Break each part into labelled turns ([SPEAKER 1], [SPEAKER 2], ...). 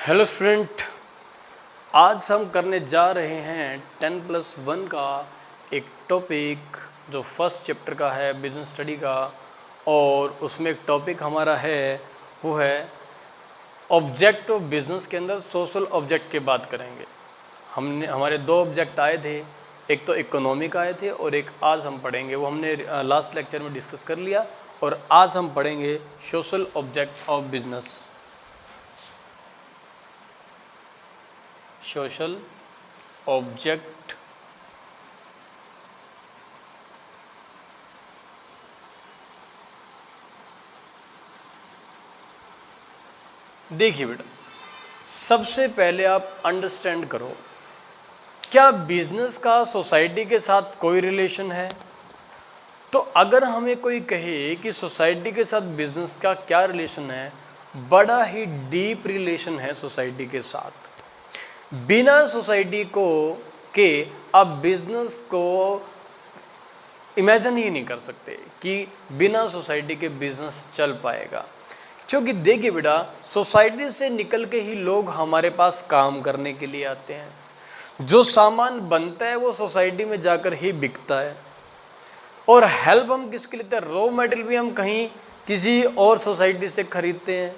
[SPEAKER 1] Hello student, आज हम करने जा रहे हैं 10+1 का एक टॉपिक जो फर्स्ट चैप्टर का है बिजनेस स्टडी का। और उसमें एक टॉपिक हमारा है वो है ऑब्जेक्ट ऑफ बिजनेस के अंदर सोशल ऑब्जेक्ट की बात करेंगे। हमारे दो ऑब्जेक्ट आए थे, एक तो इकोनॉमिक आए थे और एक आज हम पढ़ेंगे, वो हमने लास्ट लेक्चर में डिस्कस कर लिया। और आज हम पढ़ेंगे social object of business. Social object देखिए बेटा, सबसे पहले आप अंडरस्टैंड करो, क्या बिजनेस का सोसाइटी के साथ कोई रिलेशन है? तो अगर हमें कोई कहे कि सोसाइटी के साथ बिजनेस का क्या रिलेशन है, बड़ा ही डीप रिलेशन है सोसाइटी के साथ। बिना सोसाइटी को के आप बिजनेस को इमेजिन ही नहीं कर सकते कि बिना सोसाइटी के बिजनेस चल पाएगा। क्योंकि देखिए बेटा, सोसाइटी से निकल के ही लोग हमारे पास काम करने के लिए आते हैं। जो सामान बनता है वो सोसाइटी में जाकर ही बिकता है। और हेल्प हम किसके लिए लेते हैं? रॉ मटेरियल भी हम कहीं किसी और सोसाइटी से खरीदते हैं।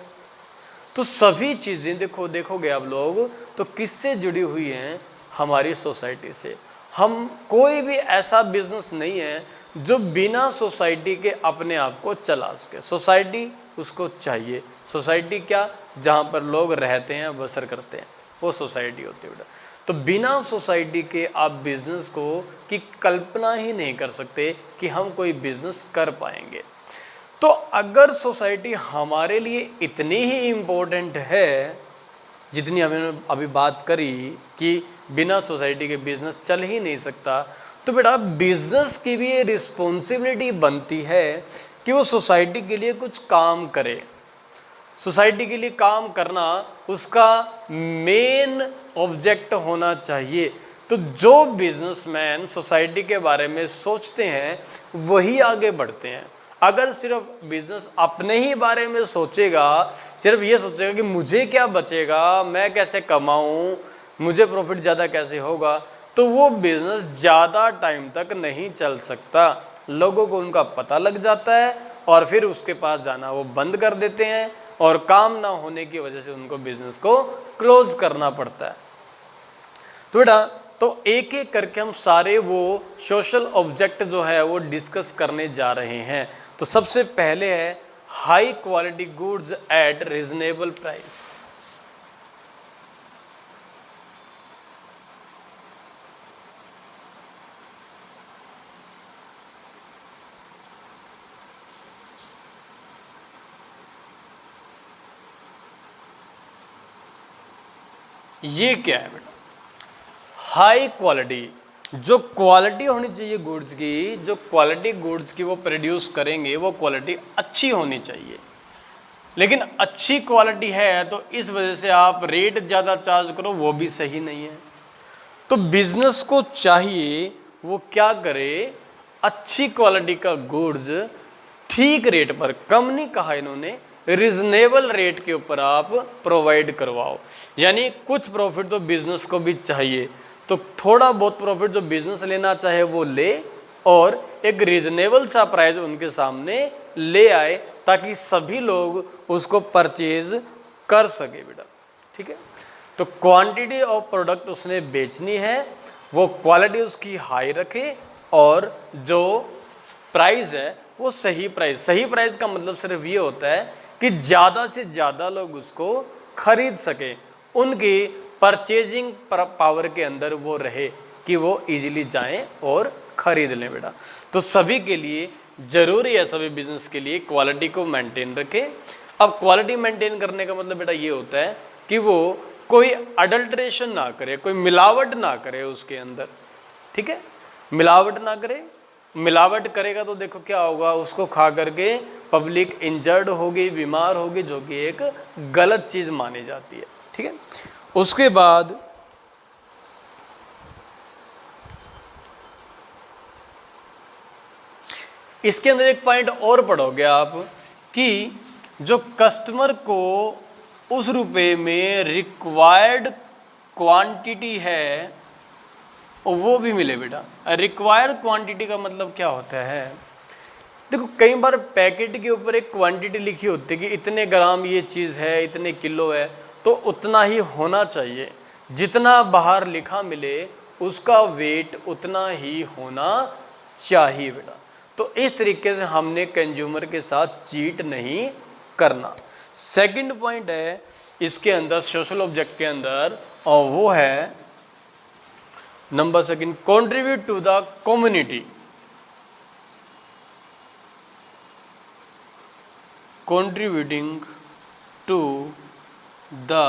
[SPEAKER 1] तो सभी चीज़ें देखोगे आप लोग तो किससे जुड़ी हुई हैं? हमारी सोसाइटी से। हम कोई भी ऐसा बिजनेस नहीं है जो बिना सोसाइटी के अपने आप को चला सके। सोसाइटी उसको चाहिए। सोसाइटी क्या? जहाँ पर लोग रहते हैं, बसर करते हैं, वो सोसाइटी होती है बेटा। तो बिना सोसाइटी के आप बिजनेस को की कल्पना ही नहीं कर सकते कि हम कोई बिजनेस कर पाएंगे। तो अगर सोसाइटी हमारे लिए इतनी ही इम्पोर्टेंट है जितनी हमने अभी बात करी कि बिना सोसाइटी के बिजनेस चल ही नहीं सकता, तो बेटा बिजनेस की भी ये रिस्पॉन्सिबिलिटी बनती है कि वो सोसाइटी के लिए कुछ काम करे। सोसाइटी के लिए काम करना उसका मेन ऑब्जेक्ट होना चाहिए। तो जो बिजनेसमैन सोसाइटी के बारे में सोचते हैं वही आगे बढ़ते हैं। अगर सिर्फ बिजनेस अपने ही बारे में सोचेगा, सिर्फ ये सोचेगा कि मुझे क्या बचेगा, मैं कैसे कमाऊं, मुझे प्रॉफिट ज़्यादा कैसे होगा, तो वो बिजनेस ज़्यादा टाइम तक नहीं चल सकता। लोगों को उनका पता लग जाता है और फिर उसके पास जाना वो बंद कर देते हैं और काम ना होने की वजह से उनको बिजनेस को क्लोज करना पड़ता है। तो बेटा, तो एक एक करके हम सारे वो सोशल ऑब्जेक्ट जो है वो डिस्कस करने जा रहे हैं। तो सबसे पहले है high quality goods at reasonable price. ये क्या है बेटा? हाई क्वालिटी, जो क्वालिटी होनी चाहिए गुड्स की, जो क्वालिटी गुड्स की वो प्रोड्यूस करेंगे वो क्वालिटी अच्छी होनी चाहिए। लेकिन अच्छी क्वालिटी है तो इस वजह से आप रेट ज़्यादा चार्ज करो, वो भी सही नहीं है। तो बिजनेस को चाहिए वो क्या करे? अच्छी क्वालिटी का गुड्स ठीक रेट पर, कम नहीं कहा इन्होंने, रिजनेबल रेट के ऊपर आप प्रोवाइड करवाओ। यानी कुछ प्रॉफिट तो बिजनेस को भी चाहिए, तो थोड़ा बहुत प्रॉफिट जो बिजनेस लेना चाहे वो ले और एक रीजनेबल सा प्राइस उनके सामने ले आए ताकि सभी लोग उसको परचेज कर सके बेटा। ठीक है, तो क्वांटिटी ऑफ प्रोडक्ट उसने बेचनी है, वो क्वालिटी उसकी हाई रखे और जो प्राइस है वो सही प्राइस। सही प्राइस का मतलब सिर्फ ये होता है कि ज़्यादा से ज़्यादा लोग उसको खरीद सके, उनकी परचेजिंग पावर के अंदर वो रहे कि वो इजीली जाएं और खरीद लें बेटा। तो सभी के लिए ज़रूरी है, सभी बिजनेस के लिए क्वालिटी को मेंटेन रखें। अब क्वालिटी मेंटेन करने का मतलब बेटा ये होता है कि वो कोई अडल्ट्रेशन ना करे, कोई मिलावट ना करे उसके अंदर। ठीक है, मिलावट ना करे। मिलावट करेगा तो देखो क्या होगा, उसको खा करके पब्लिक इंजर्ड होगी, बीमार होगी, जो कि एक गलत चीज़ मानी जाती है। ठीक है, उसके बाद इसके अंदर एक पॉइंट और पढ़ोगे आप कि जो कस्टमर को उस रुपए में रिक्वायर्ड क्वांटिटी है वो भी मिले बेटा। रिक्वायर्ड क्वांटिटी का मतलब क्या होता है, देखो कई बार पैकेट के ऊपर एक क्वांटिटी लिखी होती है कि इतने ग्राम ये चीज़ है, इतने किलो है, तो उतना ही होना चाहिए। जितना बाहर लिखा मिले उसका वेट उतना ही होना चाहिए बेटा। तो इस तरीके से हमने कंज्यूमर के साथ चीट नहीं करना। सेकंड पॉइंट है इसके अंदर सोशल ऑब्जेक्ट के अंदर, और वो है number second, contribute to the community. contributing to the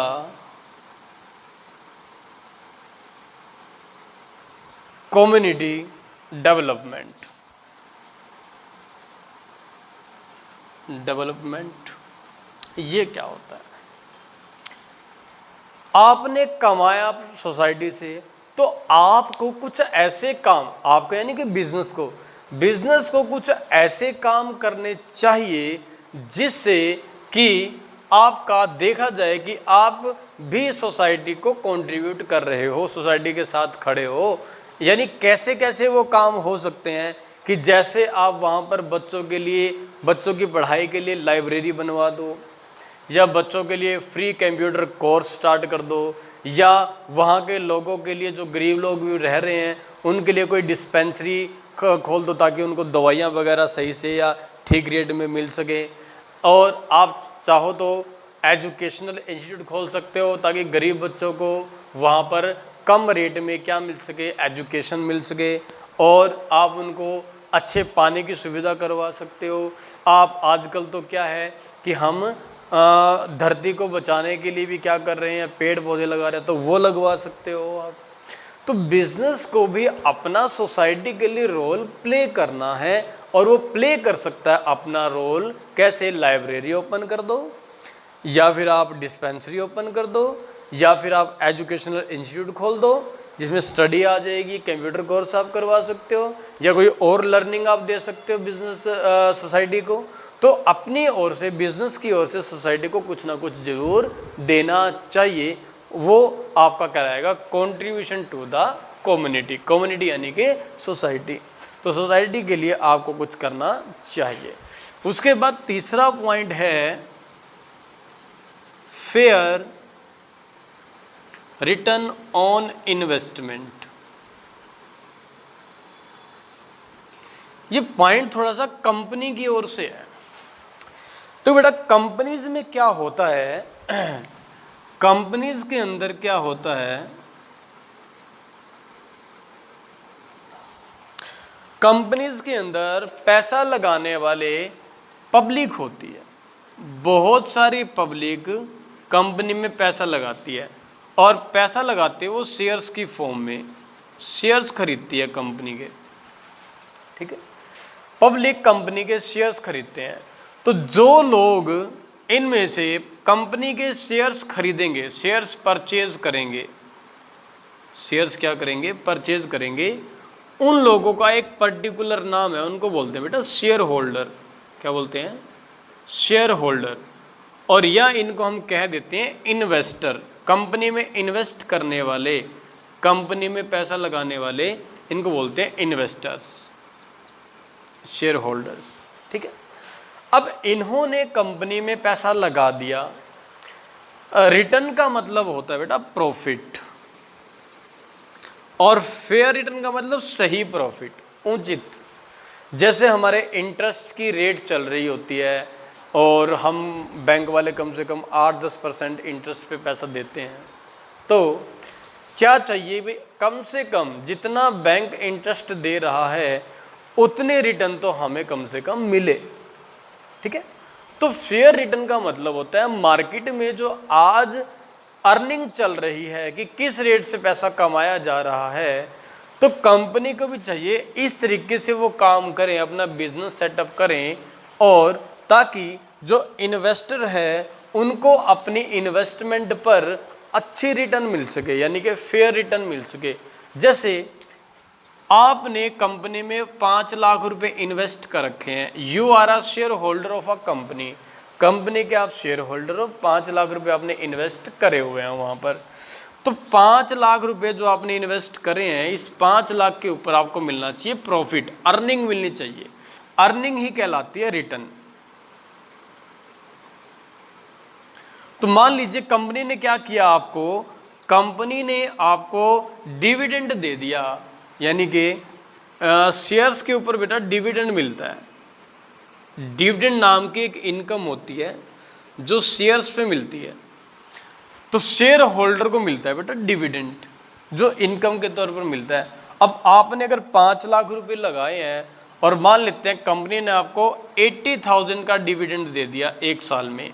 [SPEAKER 1] community development। ये क्या होता है, आपने कमाया सोसाइटी से, तो आपको कुछ ऐसे काम, आपको यानी कि बिजनेस को कुछ ऐसे काम करने चाहिए जिससे कि आपका देखा जाए कि आप भी सोसाइटी को कंट्रीब्यूट कर रहे हो, सोसाइटी के साथ खड़े हो। यानी कैसे कैसे वो काम हो सकते हैं कि जैसे आप वहाँ पर बच्चों की पढ़ाई के लिए लाइब्रेरी बनवा दो, या बच्चों के लिए फ्री कंप्यूटर कोर्स स्टार्ट कर दो, या वहाँ के लोगों के लिए जो गरीब लोग भी रह रहे हैं उनके लिए कोई डिस्पेंसरी खोल दो ताकि उनको दवाइयाँ वगैरह सही से या ठीक रेट में मिल सके। और आप चाहो तो एजुकेशनल इंस्टीट्यूट खोल सकते हो ताकि गरीब बच्चों को वहाँ पर कम रेट में क्या मिल सके, एजुकेशन मिल सके। और आप उनको अच्छे पानी की सुविधा करवा सकते हो। आप आजकल तो क्या है कि हम धरती को बचाने के लिए भी क्या कर रहे हैं, पेड़ पौधे लगा रहे हैं, तो वो लगवा सकते हो आप। तो बिजनेस को भी अपना सोसाइटी के लिए रोल प्ले करना है, और वो प्ले कर सकता है अपना रोल कैसे, लाइब्रेरी ओपन कर दो, या फिर आप डिस्पेंसरी ओपन कर दो, या फिर आप एजुकेशनल इंस्टीट्यूट खोल दो जिसमें स्टडी आ जाएगी, कंप्यूटर कोर्स आप करवा सकते हो, या कोई और लर्निंग आप दे सकते हो बिजनेस सोसाइटी को। तो अपनी ओर से, बिजनेस की ओर से सोसाइटी को कुछ ना कुछ जरूर देना चाहिए। वो आपका कहलाएगा contribution to the community. Community यानी कि सोसाइटी। तो सोसाइटी के लिए आपको कुछ करना चाहिए। उसके बाद तीसरा पॉइंट है फेयर रिटर्न ऑन इन्वेस्टमेंट। ये पॉइंट थोड़ा सा कंपनी की ओर से है। तो बेटा कंपनीज में क्या होता है, कंपनीज के अंदर क्या होता है, कंपनीज के अंदर पैसा लगाने वाले पब्लिक होती है। बहुत सारी पब्लिक कंपनी में पैसा लगाती है, और पैसा लगाते वो शेयर्स की फॉर्म में, शेयर्स खरीदती है कंपनी के। ठीक है, पब्लिक कंपनी के शेयर्स खरीदते हैं। तो जो लोग इनमें से कंपनी के शेयर्स खरीदेंगे, शेयर्स परचेज करेंगे, शेयर्स क्या करेंगे, परचेज करेंगे, उन लोगों का एक पर्टिकुलर नाम है, उनको बोलते हैं बेटा शेयर होल्डर। क्या बोलते हैं, शेयर होल्डर। और या इनको हम कह देते हैं इन्वेस्टर। कंपनी में इन्वेस्ट करने वाले, कंपनी में पैसा लगाने वाले, इनको बोलते हैं इन्वेस्टर्स, शेयर होल्डर्स। ठीक है, अब इन्होंने कंपनी में पैसा लगा दिया। रिटर्न का मतलब होता है बेटा प्रॉफिट, और फेयर रिटर्न का मतलब सही प्रॉफिट, उचित। जैसे हमारे इंटरेस्ट की रेट चल रही होती है, और हम बैंक वाले कम से कम 8-10% इंटरेस्ट पे पैसा देते हैं, तो क्या चाहिए भाई, कम से कम जितना बैंक इंटरेस्ट दे रहा है उतने रिटर्न तो हमें कम से कम मिले। ठीक है, तो फेयर रिटर्न का मतलब होता है मार्केट में जो आज अर्निंग चल रही है कि किस रेट से पैसा कमाया जा रहा है, तो कंपनी को भी चाहिए इस तरीके से वो काम करें, अपना बिजनेस सेटअप करें, और ताकि जो इन्वेस्टर है उनको अपनी इन्वेस्टमेंट पर अच्छी रिटर्न मिल सके, यानी कि फेयर रिटर्न मिल सके। जैसे आपने कंपनी में 5 लाख रुपए इन्वेस्ट कर रखे हैं, you are a share holder of a company. Company के आप शेयर होल्डर हो, 5 लाख रुपए आपने इन्वेस्ट करे हुए हैं वहां पर। तो 5 लाख रुपए जो आपने इन्वेस्ट करे हैं, इस 5 लाख के ऊपर आपको मिलना चाहिए प्रॉफिट, अर्निंग मिलनी चाहिए। अर्निंग ही कहलाती है रिटर्न। तो मान लीजिए कंपनी ने क्या किया, आपको कंपनी ने आपको डिविडेंड दे दिया, यानी कि शेयर्स के ऊपर बेटा डिविडेंड मिलता है। डिविडेंड नाम की एक इनकम होती है जो शेयर्स पे मिलती है। तो शेयर होल्डर को मिलता है बेटा डिविडेंड, जो इनकम के तौर पर मिलता है। अब आपने अगर 5 लाख रुपए लगाए हैं और मान लेते हैं कंपनी ने आपको 80,000 का डिविडेंड दे दिया एक साल में,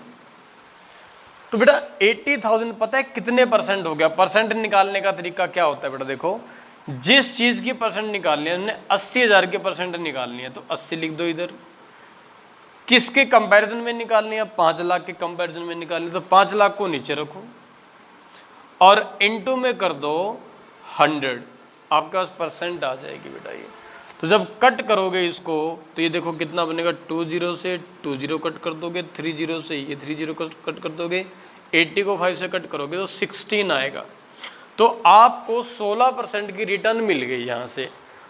[SPEAKER 1] तो बेटा 80,000 पता है कितने परसेंट हो गया? परसेंट निकालने का तरीका क्या होता है बेटा, देखो जिस चीज की परसेंट निकालनी है, हमने 80,000 के परसेंट निकालनी है तो 80 लिख दो इधर। किसके कंपैरिजन में निकालनी है? 5 लाख के कंपैरिजन में निकालनी है, तो 5 लाख को नीचे रखो और इनटू में कर दो 100, आपके पास परसेंट आ जाएगी बेटा ये। तो जब कट करोगे इसको तो ये देखो कितना बनेगा, 20 से 20 कट कर दोगे, 30 से ये 30 कट कर दोगे, 80 को 5 से कट करोगे तो 16 आएगा। तो आपको 16% की रिटर्न मिल गई यहाँ से।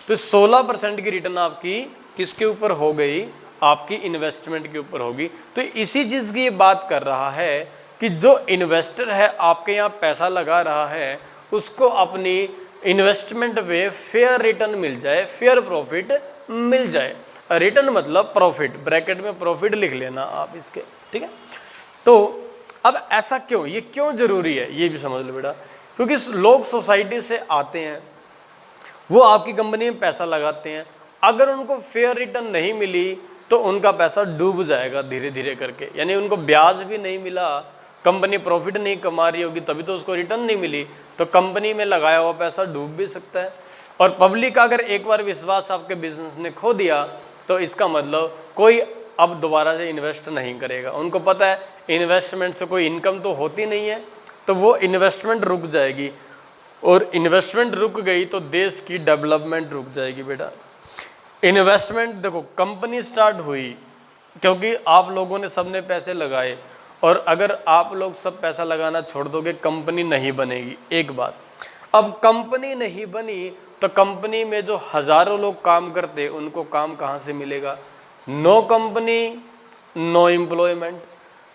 [SPEAKER 1] तो 16% की रिटर्न आपकी किसके ऊपर हो गई? आपकी इन्वेस्टमेंट के ऊपर होगी। तो इसी चीज़ की ये बात कर रहा है कि जो इन्वेस्टर है आपके यहाँ पैसा लगा रहा है, उसको अपनी इन्वेस्टमेंट पे फेयर रिटर्न मिल जाए, फेयर प्रॉफिट मिल जाए। रिटर्न मतलब प्रॉफिट, ब्रैकेट में प्रॉफिट लिख लेना आप इसके, ठीक है। तो अब ऐसा क्यों, ये क्यों जरूरी है ये भी समझ लो बेटा। क्योंकि लोग सोसाइटी से आते हैं, वो आपकी कंपनी में पैसा लगाते हैं, अगर उनको फेयर रिटर्न नहीं मिली तो उनका पैसा डूब जाएगा धीरे धीरे करके, यानी उनको ब्याज भी नहीं मिला, कंपनी प्रॉफिट नहीं कमा रही होगी तभी तो उसको रिटर्न नहीं मिली, तो कंपनी में लगाया हुआ पैसा डूब भी सकता है। और पब्लिक का अगर एक बार विश्वास आपके बिजनेस ने खो दिया तो इसका मतलब कोई अब दोबारा से इन्वेस्ट नहीं करेगा। उनको पता है इन्वेस्टमेंट से कोई इनकम तो होती नहीं है, तो वो इन्वेस्टमेंट रुक जाएगी, और इन्वेस्टमेंट रुक गई तो देश की डेवलपमेंट रुक जाएगी बेटा। इन्वेस्टमेंट देखो, कंपनी स्टार्ट हुई क्योंकि आप लोगों ने सबने पैसे लगाए, और अगर आप लोग सब पैसा लगाना छोड़ दोगे कंपनी नहीं बनेगी। एक बात, अब कंपनी नहीं बनी तो कंपनी में जो हजारों लोग काम करते उनको काम कहाँ से मिलेगा? No company no employment.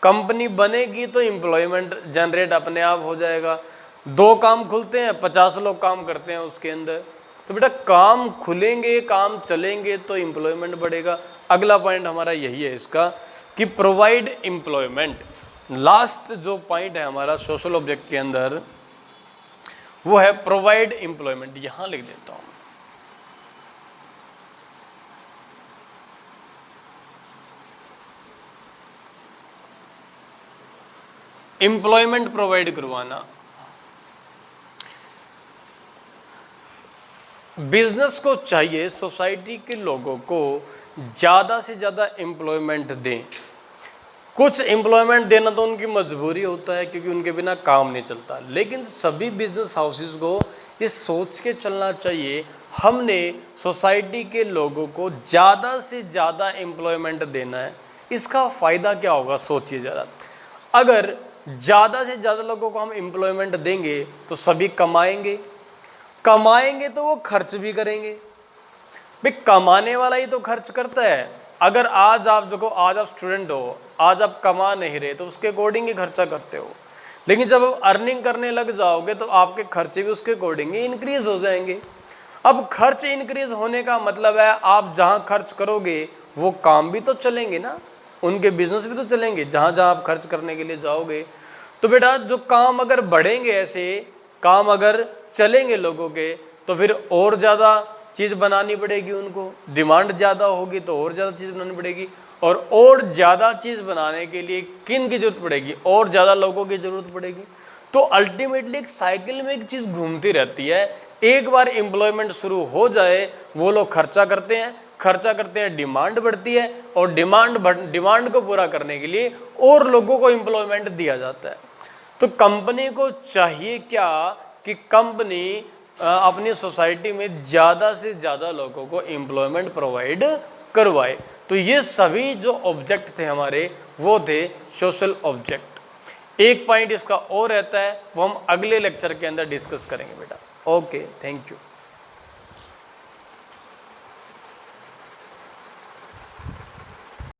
[SPEAKER 1] Company बनेगी तो एम्प्लॉयमेंट जनरेट अपने आप हो जाएगा। 2 काम खुलते हैं, 50 लोग काम करते हैं उसके अंदर, तो बेटा काम खुलेंगे, काम चलेंगे तो एम्प्लॉयमेंट बढ़ेगा। अगला पॉइंट हमारा यही है इसका कि प्रोवाइड एम्प्लॉयमेंट। लास्ट जो पॉइंट है हमारा सोशल ऑब्जेक्ट के अंदर वो है प्रोवाइड एम्प्लॉयमेंट। यहां लिख देता हूं, एम्प्लॉयमेंट प्रोवाइड करवाना। बिजनेस को चाहिए सोसाइटी के लोगों को ज़्यादा से ज़्यादा एम्प्लॉयमेंट दें। कुछ एम्प्लॉयमेंट देना तो उनकी मजबूरी होता है क्योंकि उनके बिना काम नहीं चलता, लेकिन सभी बिजनेस हाउसेस को ये सोच के चलना चाहिए हमने सोसाइटी के लोगों को ज़्यादा से ज़्यादा एम्प्लॉयमेंट देना है। इसका फ़ायदा क्या होगा सोचिए ज़रा। अगर ज़्यादा से ज़्यादा लोगों को हम एम्प्लॉयमेंट देंगे तो सभी कमाएंगे, कमाएंगे तो वो खर्च भी करेंगे। भाई कमाने वाला ही तो खर्च करता है। अगर आज आप स्टूडेंट हो, आज आप कमा नहीं रहे तो उसके अकॉर्डिंग ही खर्चा करते हो, लेकिन जब आप अर्निंग करने लग जाओगे तो आपके खर्चे भी उसके अकॉर्डिंग ही इंक्रीज हो जाएंगे। अब खर्च इंक्रीज होने का मतलब है आप जहाँ खर्च करोगे वो काम भी तो चलेंगे ना, उनके बिजनेस भी तो चलेंगे जहाँ जहाँ आप खर्च करने के लिए जाओगे। तो बेटा जो काम अगर बढ़ेंगे, ऐसे काम अगर चलेंगे लोगों के, तो फिर और ज़्यादा चीज़ बनानी पड़ेगी उनको, डिमांड ज़्यादा होगी तो और ज़्यादा चीज़ बनानी पड़ेगी, और ज़्यादा चीज़ बनाने के लिए किन की जरूरत पड़ेगी? और ज़्यादा लोगों की ज़रूरत पड़ेगी। तो अल्टीमेटली एक साइकिल में एक चीज़ घूमती रहती है। एक बार एम्प्लॉयमेंट शुरू हो जाए वो लोग खर्चा करते हैं, डिमांड बढ़ती है, और डिमांड को पूरा करने के लिए और लोगों को एम्प्लॉयमेंट दिया जाता है। तो कंपनी को चाहिए क्या कि कंपनी अपनी सोसाइटी में ज़्यादा से ज़्यादा लोगों को एम्प्लॉयमेंट प्रोवाइड करवाए। तो ये सभी जो ऑब्जेक्ट थे हमारे वो थे सोशल ऑब्जेक्ट। एक पॉइंट इसका और रहता है, वो हम अगले लेक्चर के अंदर डिस्कस करेंगे बेटा। Okay, thank you.